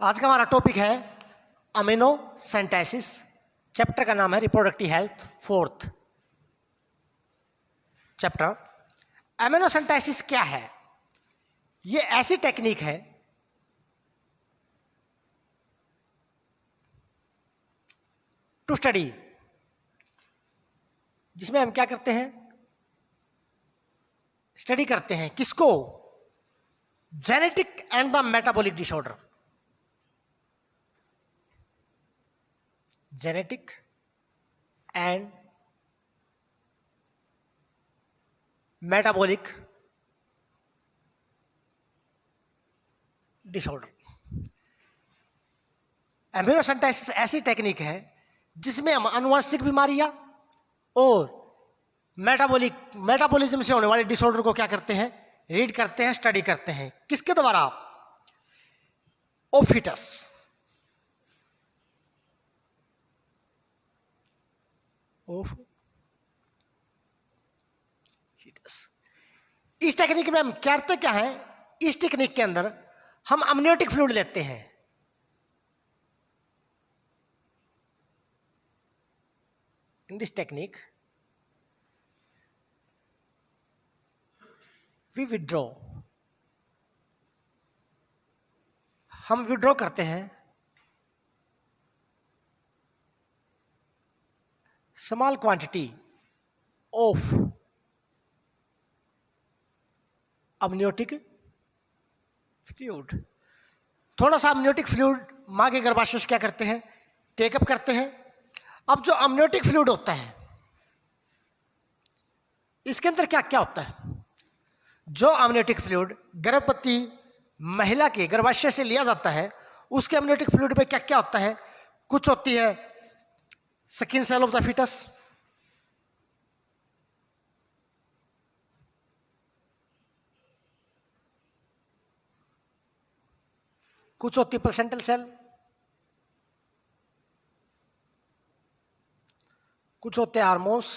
आज का हमारा टॉपिक है अमीनो सिंथेसिस। चैप्टर का नाम है reproductive health, fourth chapter. Amino synthesis क्या है? ये ऐसी टेक्निक है टू स्टडी, जिसमें हम क्या करते हैं, स्टडी करते हैं किसको? Genetic and the metabolic disorder. Genetic and metabolic disorder. Amino synthesis ऐसी टेक्निक है जिसमें हम आनुवंशिक बीमारियां और मेटाबॉलिज्म से होने वाले डिसऑर्डर को क्या करते हैं, रीड करते हैं, स्टडी करते हैं। किसके द्वारा? ओफिटस। इस टेक्निक में हम करते क्या है? इस टेक्निक के अंदर हम अमनियोटिक फ्लूइड लेते हैं। In this technique we withdraw, हम विड्रॉ करते हैं small quantity of amniotic fluid. थोड़ा सा अमनियोटिक फ्लूइड मां के गर्भाशय से क्या करते हैं, टेकअप करते हैं। अब जो अमनियोटिक फ्लूइड होता है, इसके अंदर क्या क्या होता है? जो अमनियोटिक फ्लूइड गर्भवती महिला के गर्भाशय से लिया जाता है, उसके अमनियोटिक फ्लूइड में क्या क्या होता है? कुछ होती है skin cell of the foetus, कुछ होती है प्लेसेंटल सेल, कुछ होते हैं हार्मोन्स,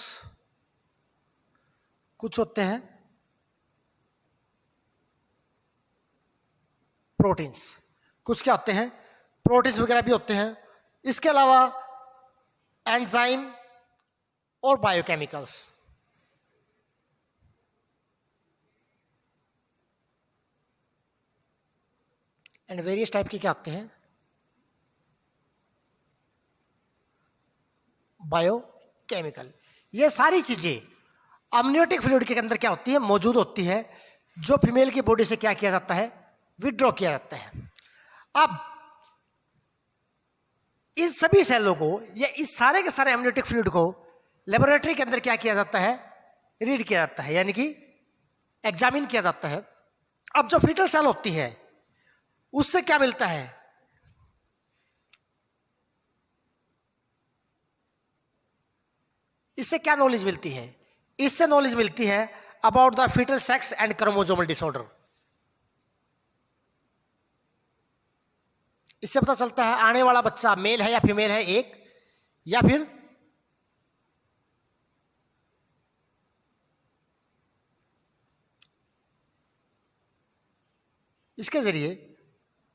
कुछ होते हैं प्रोटीन्स, कुछ क्या होते हैं, प्रोटीन्स वगैरह भी होते हैं। इसके अलावा एंजाइम और बायोकेमिकल्स। एंड वेरियस टाइप के क्या होते हैं, बायोकेमिकल। ये सारी चीजें अमनियोटिक फ्लूइड के अंदर क्या होती है, मौजूद होती है, जो फीमेल की बॉडी से क्या किया जाता है, विड्रॉ किया जाता है। अब इस सभी सेलों को या इस सारे के सारे अमनियोटिक फ्लूइड को लेबोरेटरी के अंदर क्या किया जाता है, रीड किया जाता है, यानी कि एग्जामिन किया जाता है। अब जो फीटल सेल होती है, उससे क्या मिलता है? इससे क्या नॉलेज मिलती है? इससे नॉलेज मिलती है about the foetal sex and chromosomal disorder. इससे पता चलता है आने वाला बच्चा मेल है या फीमेल है, एक, या फिर इसके जरिए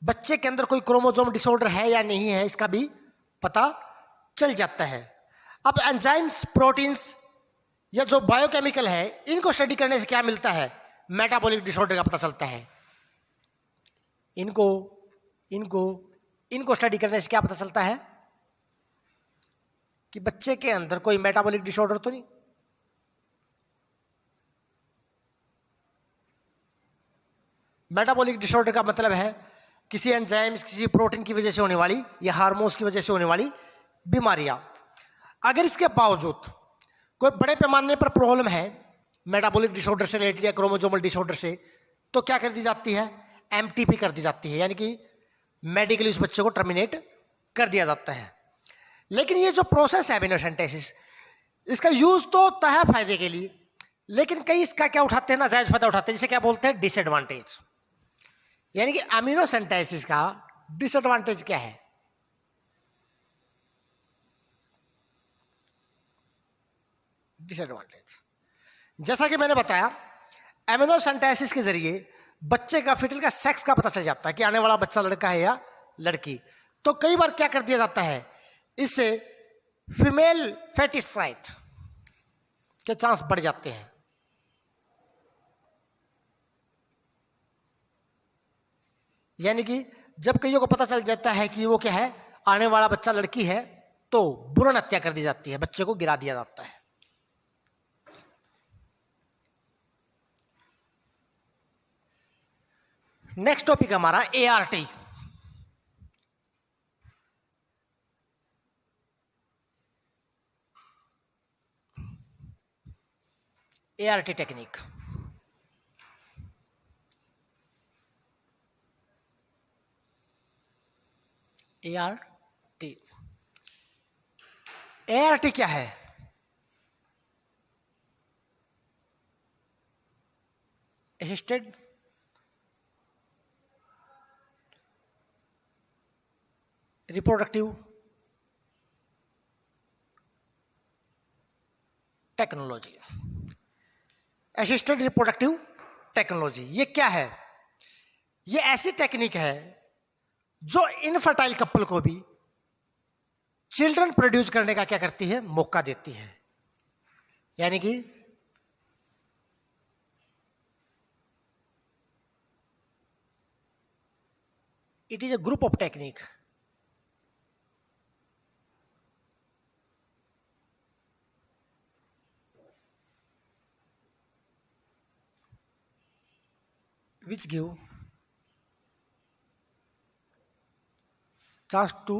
बच्चे के अंदर कोई क्रोमोसोम डिसऑर्डर है या नहीं है, इसका भी पता चल जाता है। अब एंजाइम्स, प्रोटीन्स या जो बायोकेमिकल है, इनको स्टडी करने से क्या मिलता है? मेटाबॉलिक डिसऑर्डर का पता चलता है। इनको स्टडी करने से क्या पता चलता है कि बच्चे के अंदर कोई मेटाबॉलिक डिसऑर्डर तो नहीं। मेटाबॉलिक डिसऑर्डर का मतलब है किसी एंजाइम्स, किसी प्रोटीन की वजह से होने वाली या हार्मोन्स की वजह से होने वाली बीमारियां। अगर इसके बावजूद कोई बड़े पैमाने पर प्रॉब्लम है मेटाबॉलिक डिसऑर्डर से रिलेटेड या क्रोमोसोमल डिसऑर्डर से, तो क्या कर दी जाती है? एमटीपी कर दी जाती है, यानी कि मेडिकली उस बच्चे को टर्मिनेट कर दिया जाता है। लेकिन ये जो प्रोसेस है अमीनो सिंथेसिस, इसका यूज तो होता है फायदे के लिए, लेकिन कई इसका क्या उठाते हैं, नाजायज फायदा उठाते हैं, जिसे क्या बोलते हैं, डिसएडवांटेज। यानी कि अमीनो सिंथेसिस का डिसएडवांटेज क्या है? डिसएडवांटेज, जैसा कि मैंने बताया, अमीनो सिंथेसिस के जरिए बच्चे का, फिटल का सेक्स का पता चल जाता है कि आने वाला बच्चा लड़का है या लड़की। तो कई बार क्या कर दिया जाता है, इससे फीमेल फेटिसाइड के चांस बढ़ जाते हैं। यानी कि जब कईयों को पता चल जाता है कि वो क्या है, आने वाला बच्चा लड़की है, तो भ्रूण हत्या कर दी जाती है, बच्चे को गिरा दिया जाता है। नेक्स्ट टॉपिक हमारा ART। ART technique. ART क्या है? Assisted reproductive technology. Assisted reproductive technology ये क्या है? ये ऐसी टेक्निक है जो इनफर्टाइल कपल को भी चिल्ड्रन प्रोड्यूस करने का क्या करती है, मौका देती है। यानी कि it is a group of technique which give chance to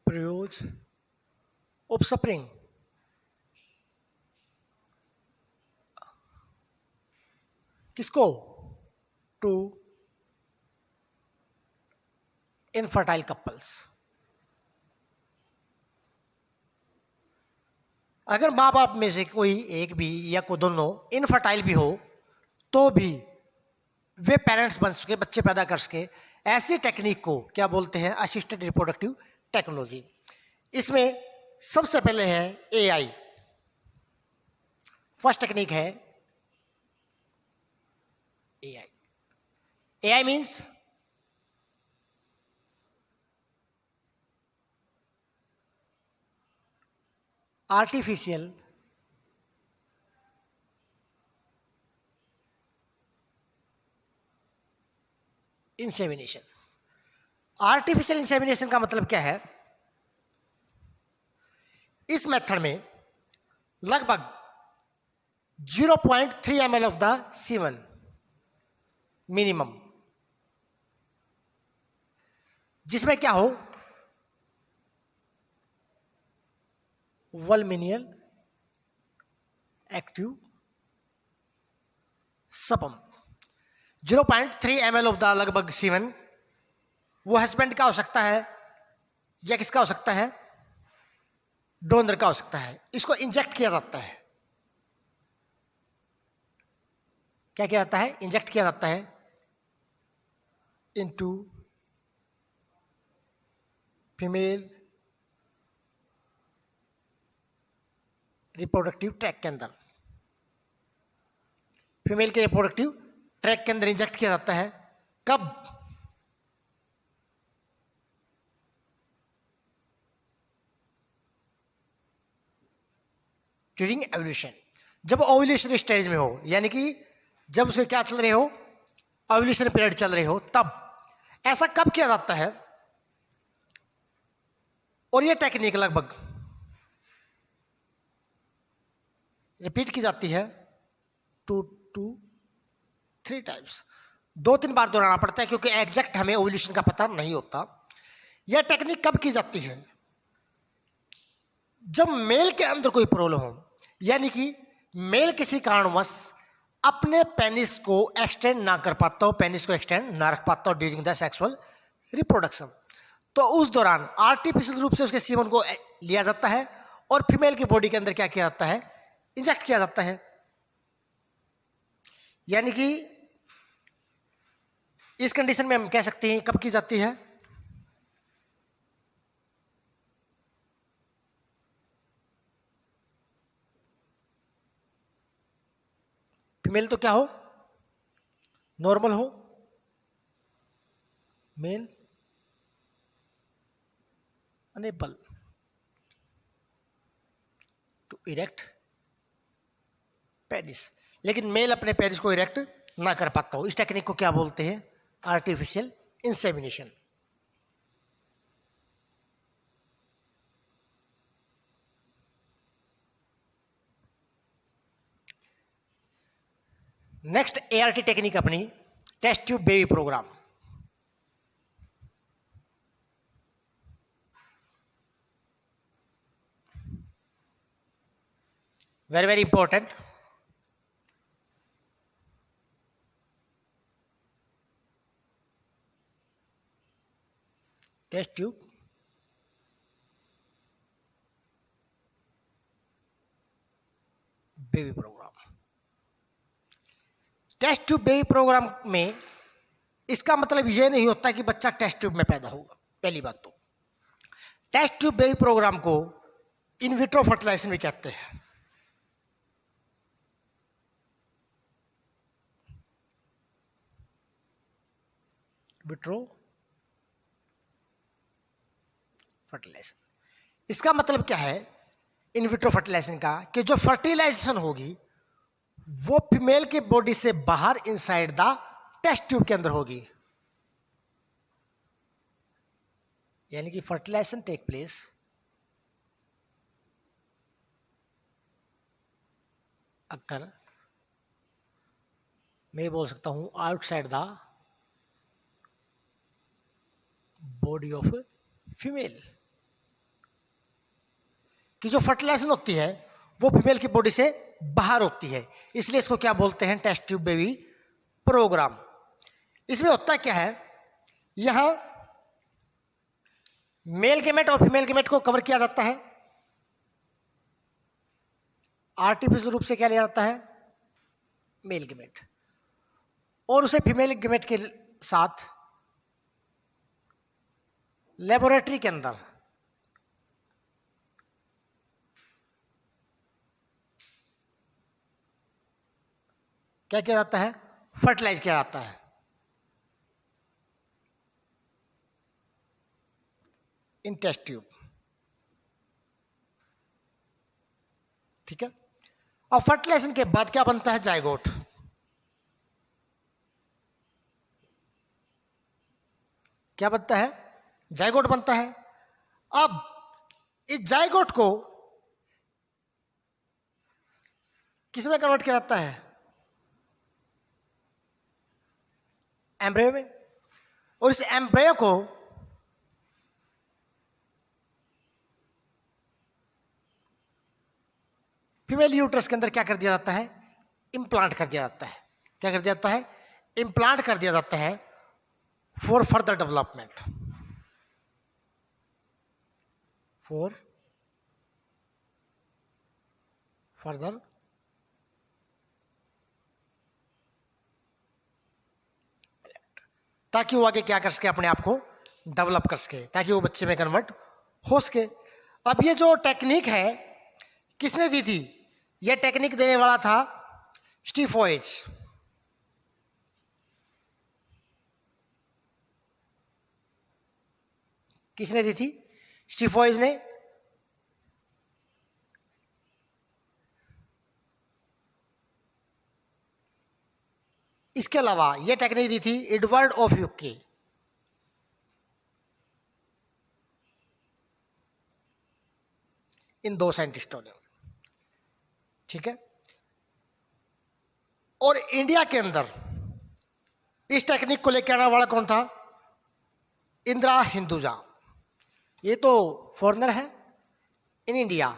produce offspring किसको? To infertile couples. अगर माँ बाप में से कोई एक भी या कोई दोनों इनफर्टाइल भी हो तो भी वे पेरेंट्स बन सके, बच्चे पैदा कर सके, ऐसी टेक्निक को क्या बोलते हैं? Assisted reproductive technology. इसमें सबसे पहले है AI। फर्स्ट टेक्निक है AI। AI means artificial insemination. Artificial insemination का मतलब क्या है? इस मेथड में लगभग 0.3 ml of the semen minimum, जिसमें क्या हो, वल्मिनियल active sperm. 0.3 ml of the लगभग सीमन, वो हस्बैंड का हो सकता है या किसका हो सकता है? डोनर का हो सकता है। इसको इंजेक्ट किया जाता है। क्या किया जाता है? इंजेक्ट किया जाता है इनटू फीमेल रिप्रोडक्टिव ट्रैक के अंदर। फीमेल के रिप्रोडक्टिव ट्रैक के अंदर इंजेक्ट किया जाता है। कब? ड्यूरिंग एवोल्यूशन, जब ओव्यूलेशन स्टेज में हो, यानी कि जब उसके क्या चल रहे हो, ओव्यूलेशन पीरियड चल रहे हो, तब। ऐसा कब किया जाता है? और ये टेक्निक लगभग रिपीट की जाती है 2 to 3 टाइम्स। 2-3 बार दोहराना पड़ता है क्योंकि एग्जैक्ट हमें ओव्यूलेशन का पता नहीं होता। यह टेक्निक कब की जाती है? जब मेल के अंदर कोई प्रॉब्लम हो, यानी कि मेल किसी कारणवश अपने पेनिस को एक्सटेंड ना कर पाता हो, पेनिस को एक्सटेंड ना रख पाता हो ड्यूरिंग द सेक्सुअल रिप्रोडक्शन, तो उस दौरान आर्टिफिशियल रूप से उसके सीमन को लिया जाता है और फीमेल की बॉडी के अंदर क्या किया जाता है? इंजेक्ट किया जाता है। यानी कि इस कंडीशन में हम कह सकते हैं कब की जाती है? फीमेल तो क्या हो, नॉर्मल हो, male unable to erect penis, लेकिन मेल अपने पेरिस को इरेक्ट ना कर पाता हो। इस टेक्निक को क्या बोलते हैं? Artificial insemination. Next ART technique अपनी test tube baby programme. Very very important. Test tube baby programme. Test tube baby programme में इसका मतलब यह नहीं होता कि बच्चा टेस्ट ट्यूब में पैदा होगा। पहली बात तो टेस्ट ट्यूब बेबी प्रोग्राम को इन विट्रो फर्टिलाइजेशन भी कहते हैं। विट्रो फर्टिलाइजेशन, इसका मतलब क्या है इन विट्रो फर्टिलाइजेशन का? कि जो फर्टिलाइजेशन होगी वो फीमेल के बॉडी से बाहर इनसाइड द टेस्ट ट्यूब के अंदर होगी। यानी कि फर्टिलाइजेशन टेक प्लेस अक्कर, मैं बोल सकता हूं outside the body of female. कि जो फर्टिलाइजेशन होती है वो फीमेल की बॉडी से बाहर होती है, इसलिए इसको क्या बोलते हैं? Test tube baby programme. इसमें होता क्या है, यहां मेल गेमेट और फीमेल गेमेट को कवर किया जाता है। आर्टिफिशियल रूप से क्या लिया जाता है? मेल गेमेट, और उसे फीमेल गेमेट के साथ लेबोरेटरी के अंदर क्या किया जाता है? फर्टिलाइज किया जाता है। इन टेस्ट ट्यूब। ठीक है। अब फर्टिलाइजेशन के बाद क्या बनता है? जाइगोट। क्या बनता है? जाइगोट बनता है। अब इस जाइगोट को किस में कन्वर्ट किया जाता है? एम्ब्रियो में। और इस एम्ब्रियो को फीमेल यूट्रस के अंदर क्या कर दिया जाता है? इम्प्लांट कर दिया जाता है। क्या कर दिया जाता है? इम्प्लांट कर दिया जाता है for further development. For further ताकि वो आगे क्या कर सके? अपने आप को डेवलप कर सके, ताकि वो बच्चे में कन्वर्ट हो सके। अब ये जो टेक्निक है किसने दी थी? ये टेक्निक देने वाला था स्टीफोइज। किसने दी थी? स्टीफोइज ने। इसके अलावा यह टेक्निक दी थी एडवर्ड ऑफ यूके। इन दो साइंटिस्टों ने। ठीक है। और इंडिया के अंदर इस टेक्निक को लेकर आने वाला कौन था? इंदिरा हिंदुजा। ये तो फॉरेनर है इन इंडिया।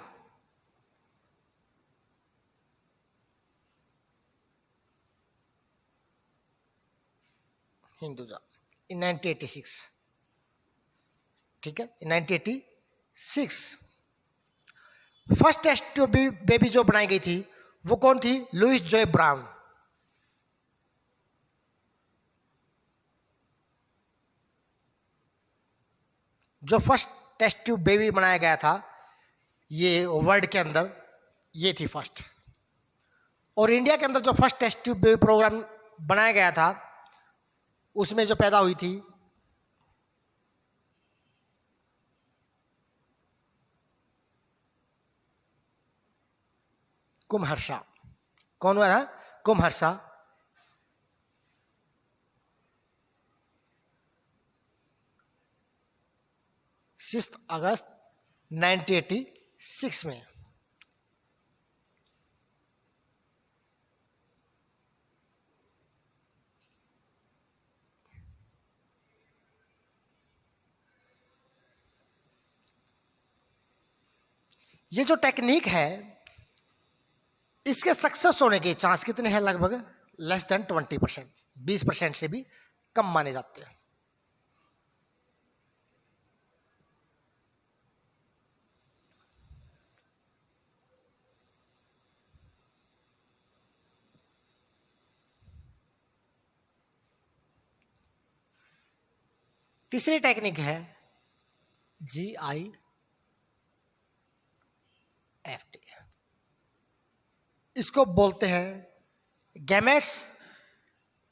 हिंदुजा इन 1986। ठीक है, इन 1986 फर्स्ट टेस्ट बेबी जो बनाई गई थी वो कौन थी? Louise Joy Brown. जो फर्स्ट टेस्ट ट्यूब बेबी बनाया गया था ये वर्ल्ड के अंदर, ये थी फर्स्ट। और इंडिया के अंदर जो first test tube baby programme बनाया गया था उसमें जो पैदा हुई थी कुमहर्षा। कौन हुआ था? कुमहर्षा। सिक्स अगस्त 1986 में। ये जो टेक्निक है इसके सक्सेस होने के चांस कितने हैं? लगभग लेस देन 20%, 20% से भी कम माने जाते हैं। तीसरी टेक्निक है GIFT। इसको बोलते हैं gametes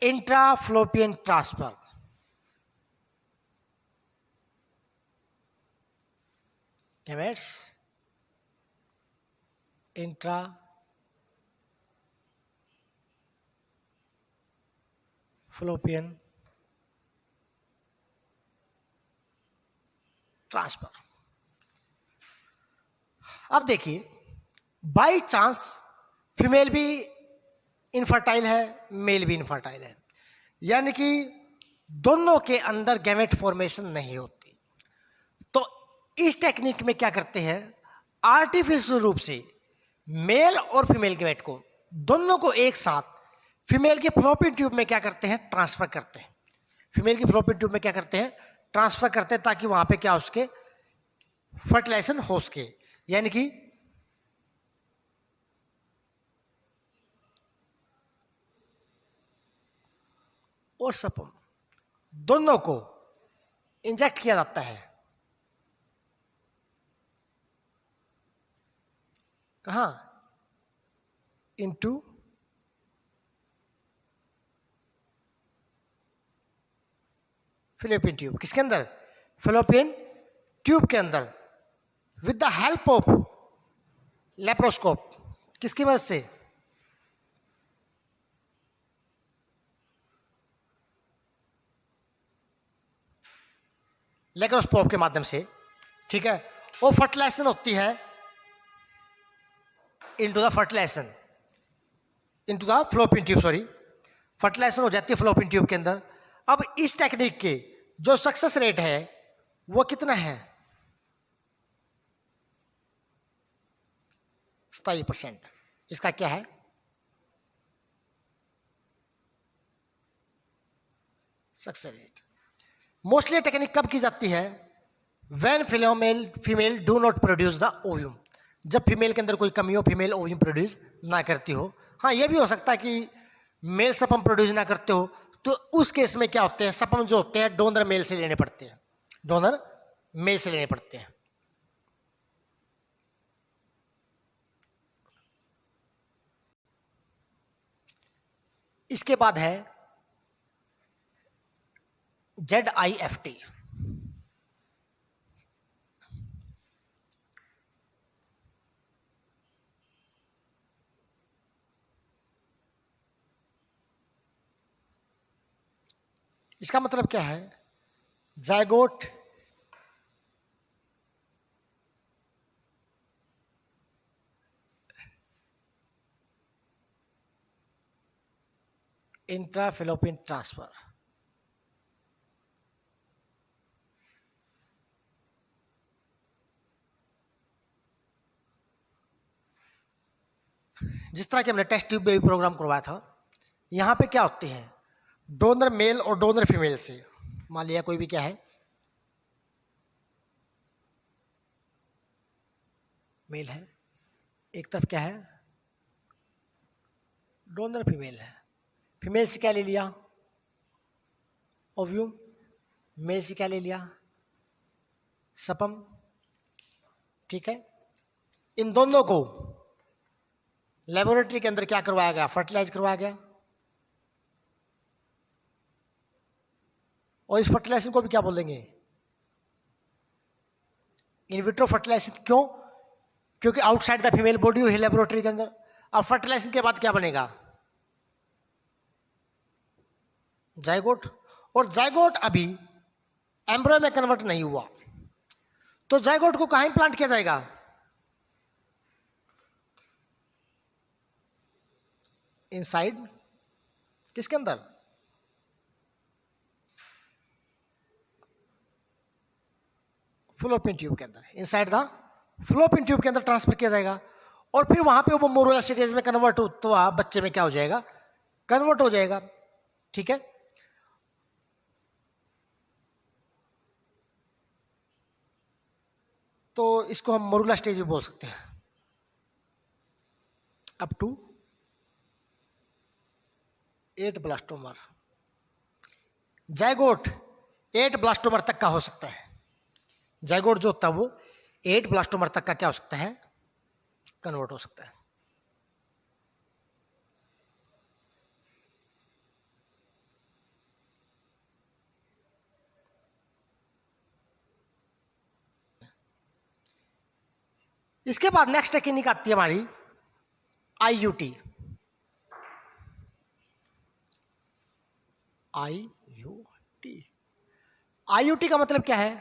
intrafallopian transfer. Gametes intrafallopian transfer. अब देखिए, बाई चांस फीमेल भी इनफर्टाइल है, मेल भी इनफर्टाइल है, यानी कि दोनों के अंदर गैमेट फॉर्मेशन नहीं होती, तो इस टेक्निक में क्या करते हैं, आर्टिफिशियल रूप से मेल और फीमेल गैमेट को दोनों को एक साथ फीमेल के फ्लोपियन ट्यूब में क्या करते हैं, ट्रांसफर करते हैं। फीमेल की फ्लोपियन ट्यूब में क्या करते हैं, ट्रांसफर करते हैं, ताकि वहां पे क्या उसके फर्टिलाइजेशन हो सके। यानी कि और सपम दोनों को इंजेक्ट किया जाता है। कहां? Into Philippine tube. किसके अंदर? फिलिपिन ट्यूब के अंदर, with the help of laparoscope. किसकी मदद से? लेप्रोस्कोप के माध्यम से, ठीक है। वो फर्टिलाइजेशन होती है into the fertilisation, into the fallopian tube, sorry, fertilisation हो जाती है फ्लोपियन ट्यूब के अंदर। अब इस टेक्निक के जो सक्सेस रेट है वो कितना है? 27%। इसका क्या है? Success rate. मोस्टली टेक्निक कब की जाती है? When female do not produce the ovum. जब फीमेल के अंदर कोई कमी हो, फीमेल ओव्यूम प्रोड्यूस ना करती हो। हाँ, यह भी हो सकता है कि मेल सपम प्रोड्यूस ना करते हो, तो उस केस में क्या होते हैं, सपम जो होते हैं डोनर मेल से लेने पड़ते हैं, डोनर मेल से लेने पड़ते हैं। इसके बाद है ZIFT। इसका मतलब क्या है? Zygote intrafallopian transfer. जिस तरह कि हमने टेस्ट ट्यूब बेबी प्रोग्राम करवाया था, यहां पे क्या होते हैं, डोनर मेल और डोनर फीमेल से, मान लिया कोई भी क्या है, मेल है, एक तरफ क्या है, डोनर फीमेल है। फीमेल से क्या ले लिया? ओव्यूम। मेल से क्या ले लिया? सपम। ठीक है। इन दोनों को लेबोरेटरी के अंदर क्या करवाया गया? फर्टिलाइज करवाया गया। और इस फर्टिलाइजेशन को भी क्या बोलेंगे? In vitro fertilisation. क्यों? क्योंकि आउटसाइड द फीमेल बॉडी हुई है लेबोरेटरी के अंदर। अब फर्टिलाइजेशन के बाद क्या बनेगा? जाइगोट। और जाइगोट अभी एम्ब्रियो में कन्वर्ट नहीं हुआ, तो जाइगोट को कहां इम्प्लांट किया जाएगा? इनसाइड, किसके अंदर? फ्लोपियन ट्यूब के अंदर, इनसाइड द फ्लोपियन ट्यूब के अंदर ट्रांसफर किया जाएगा। और फिर वहां पे वो मोरुला स्टेज में कन्वर्ट हुआ बच्चे में क्या हो जाएगा? कन्वर्ट हो जाएगा। ठीक है, तो इसको हम मोरुला स्टेज भी बोल सकते हैं। Up to 8 blastomere, zygote 8 blastomere तक का हो सकता है। जाइगोट जो होता है वो 8 ब्लास्टोमर तक का क्या हो सकता है? कन्वर्ट हो सकता है। इसके बाद नेक्स्ट टेक्निक आती है हमारी आईयूटी। आईयूटी, आईयूटी का मतलब क्या है?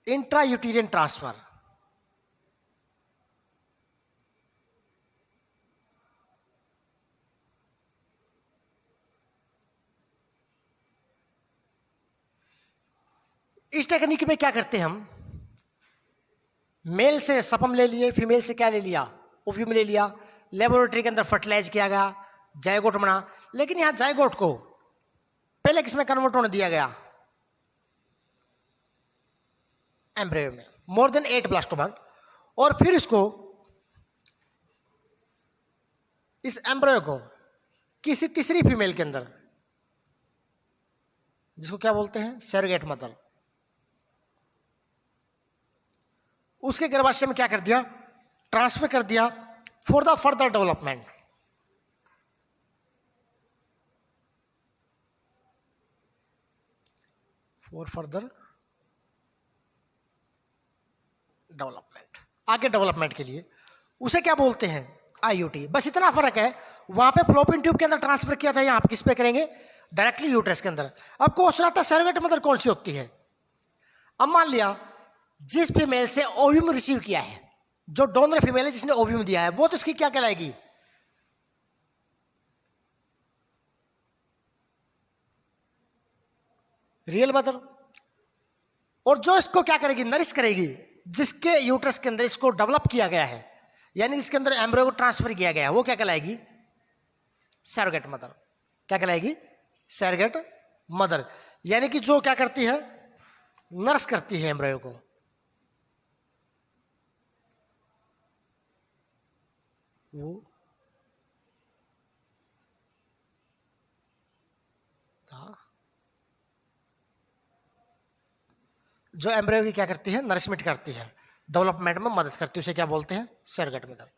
Intra uterine transfer. इस टेक्निक में क्या करते हैं हम? मेल से सपम ले लिए, फीमेल से क्या ले लिया? ओव्यूम ले लिया, लेबोरेटरी के अंदर फर्टिलाइज किया गया, जाइगोट बना। लेकिन यहां जाइगोट को पहले किसमें कन्वर्ट होने दिया गया? एम्ब्रियो में, मोर देन 8 ब्लास्टोमर। और फिर इसको, इस एम्ब्रियो को किसी तीसरी फीमेल के अंदर, जिसको क्या बोलते हैं? सैरोगेट मदर, उसके गर्भाशय में क्या कर दिया? ट्रांसफर कर दिया for the further development. For further development, आगे डेवलपमेंट के लिए। उसे क्या बोलते हैं? आईयूटी। बस इतना फर्क है, वहां पे फ्लोपियन ट्यूब के अंदर ट्रांसफर किया था, यहां पे किस पे करेंगे? डायरेक्टली यूट्रस के अंदर। अब क्वेश्चन आता है सैरोगेट मदर कौन सी होती है? अब मान लिया जिस फीमेल से ओव्यूम रिसीव किया है, जो डोनर फीमेल है जिसने ओव्यूम दिया है, वो तो इसकी क्या कहलाएगी? Real mother. और जो इसको क्या करेगी? नरिश करेगी, जिसके यूट्रस के अंदर इसको डेवलप किया गया है, यानी इसके अंदर एम्ब्रियो को ट्रांसफर किया गया है, वो क्या कहलाएगी? Surrogate mother. क्या कहलाएगी? Surrogate mother. यानी कि जो क्या करती है? नर्स करती है एम्ब्रियो को। वो जो एम्ब्रियो की क्या करती है? नरिशमेंट करती है, डेवलपमेंट में मदद करती है, उसे क्या बोलते हैं? Surrogate mother.